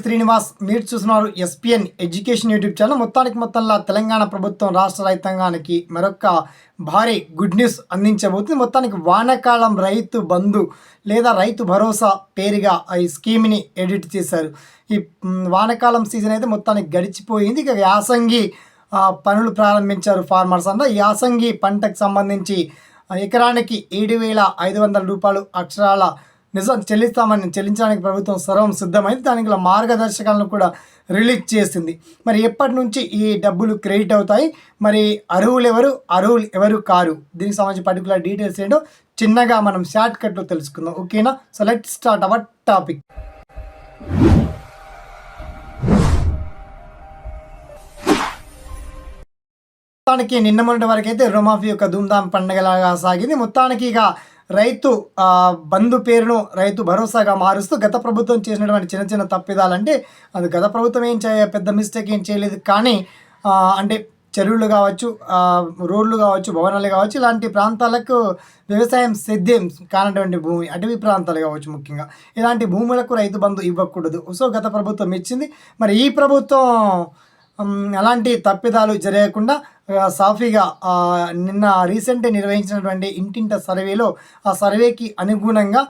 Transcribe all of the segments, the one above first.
శ్రీనివాస్ మీరు చూస్తున్నారు SPN education YouTube channel. మొత్తంలో తెలంగాణ ప్రభుత్వం రాష్ట్ర రైతాంగానికి మరొక భారీ గుడ్ న్యూస్ అందించబోతుంది. మొత్తానికి వానాకాలం రైతు బంధు లేదా రైతు భరోసా పేరుగా ఈ స్కీమ్ని ఎడిట్ చేశారు. ఈ వానాకాలం సీజన్ అయితే మొత్తానికి గడిచిపోయింది. ఇక యాసంగి పనులు ప్రారంభించారు ఫార్మర్స్ అంతా. యాసంగి పంటకు సంబంధించి ఎకరానికి 7,500 రూపాయలు అక్షరాల నిజం చెల్లించడానికి ప్రభుత్వం సర్వం సిద్ధమైంది. దానికి మార్గదర్శకాలను కూడా రిలీజ్ చేసింది. మరి ఎప్పటి నుంచి ఈ డబ్బులు క్రెడిట్ అవుతాయి, మరి అర్హులు ఎవరు కారు, దీనికి సంబంధించి పర్టికులర్ డీటెయిల్స్ ఏంటో చిన్నగా మనం షార్ట్ కట్లో తెలుసుకుందాం. ఓకేనా? So let's start our topic. మొత్తానికి నిన్న మొన్నటి వరకు అయితే రుణమాఫీ యొక్క ధూమ్ధామ్ పండుగలాగా సాగింది. మొత్తానికి ఇక రైతు బంధు పేరును రైతు భరోసాగా మారుస్తూ గత ప్రభుత్వం చేసినటువంటి చిన్న తప్పిదాలంటే అది గత ప్రభుత్వం పెద్ద మిస్టేక్ ఏం చేయలేదు. కానీ అంటే చెరువులు కావచ్చు, రోడ్లు కావచ్చు, భవనాలు కావచ్చు, ఇలాంటి ప్రాంతాలకు వ్యవసాయం సేద్యం కానటువంటి భూమి, అటవీ ప్రాంతాలు కావచ్చు, ముఖ్యంగా ఇలాంటి భూములకు రైతు బంధు ఇవ్వకూడదు. సో గత ప్రభుత్వం ఇచ్చింది. మరి ఈ ప్రభుత్వం అలాంటి తప్పిదాలు జరగకుండా సాఫీగా నిన్న రీసెంట్గా నిర్వహించినటువంటి ఇంటింట సర్వేలో ఆ సర్వేకి అనుగుణంగా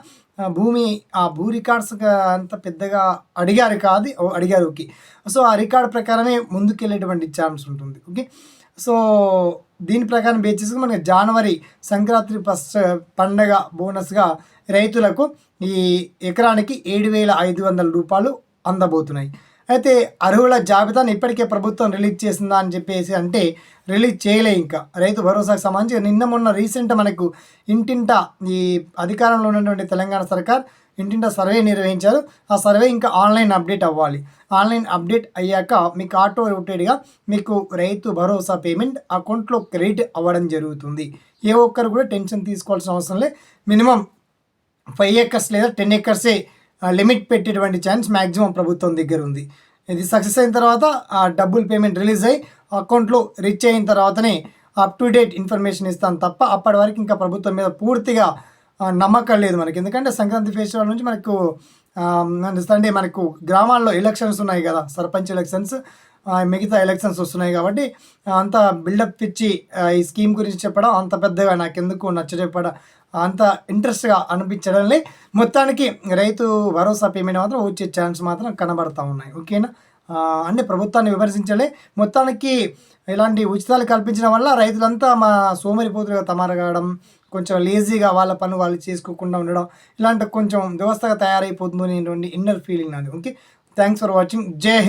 భూ రికార్డ్స్ అంత పెద్దగా అడిగారు. ఓకే. సో ఆ రికార్డ్ ప్రకారమే ముందుకెళ్ళేటువంటి ఛాన్స్ ఉంటుంది. ఓకే. సో దీని ప్రకారం బేస్ చేసుకుని మనకి జనవరి సంక్రాంతి ఫస్ట్ పండగ బోనస్గా రైతులకు ఈ ఎకరానికి 7,500 రూపాయలు అందబోతున్నాయి. అయితే అర్హుల జాబితాను ఇప్పటికే ప్రభుత్వం రిలీజ్ చేసిందా అని చెప్పేసి అంటే రిలీజ్ చేయలే. ఇంకా రైతు భరోసాకు సంబంధించి నిన్న మొన్న రీసెంట్ మనకు ఇంటింట ఈ అధికారంలో ఉన్నటువంటి తెలంగాణ సర్కార్ ఇంటింట సర్వే నిర్వహించారు. ఆ సర్వే ఇంకా ఆన్లైన్ అప్డేట్ అవ్వాలి. ఆన్లైన్ అప్డేట్ అయ్యాక మీకు ఆటో రొటేట్గా మీకు రైతు భరోసా పేమెంట్ అకౌంట్లో క్రెడిట్ అవ్వడం జరుగుతుంది. ఏ ఒక్కరు కూడా టెన్షన్ తీసుకోవాల్సిన అవసరం లేదు. మినిమం 5 acres లేదా 10 acres లిమిట్ పెట్టేటువంటి ఛాన్స్ మ్యాక్సిమం ప్రభుత్వం దగ్గర ఉంది. ఇది సక్సెస్ అయిన తర్వాత ఆ డబ్బులు పేమెంట్ రిలీజ్ అయ్యి అకౌంట్లో రీచ్ అయిన తర్వాతనే అప్ టు డేట్ ఇన్ఫర్మేషన్ ఇస్తాను తప్ప అప్పటి వరకు ఇంకా ప్రభుత్వం మీద పూర్తిగా నమ్మకం లేదు మనకి. ఎందుకంటే సంక్రాంతి ఫెస్టివల్ నుంచి అంటే మనకు గ్రామాల్లో ఎలక్షన్స్ ఉన్నాయి కదా, సర్పంచ్ ఎలక్షన్స్, మిగతా ఎలక్షన్స్ వస్తున్నాయి. కాబట్టి అంత బిల్డప్ ఇచ్చి ఈ స్కీమ్ గురించి చెప్పడం అంత పెద్దగా నాకెందుకు నచ్చజెప్పడం అంత ఇంట్రెస్ట్గా అనిపించడంలే. మొత్తానికి రైతు భరోసా పేమెంట్ మాత్రం వచ్చే ఛాన్స్ మాత్రం కనబడతా ఉన్నాయి. ఓకేనా? అంటే ప్రభుత్వాన్ని విమర్శించలే. మొత్తానికి ఇలాంటి ఉచితాలు కల్పించడం వల్ల రైతులంతా సోమరిపోతులుగా తమారగడం, కొంచెం లేజీగా వాళ్ళ పని వాళ్ళు చేసుకోకుండా ఉండడం, ఇలాంటి కొంచెం వ్యవస్థగా తయారైపోతుంది అనేటువంటి ఇన్నర్ ఫీలింగ్ నాది. ఓకే. Thanks for watching. జై హింద్.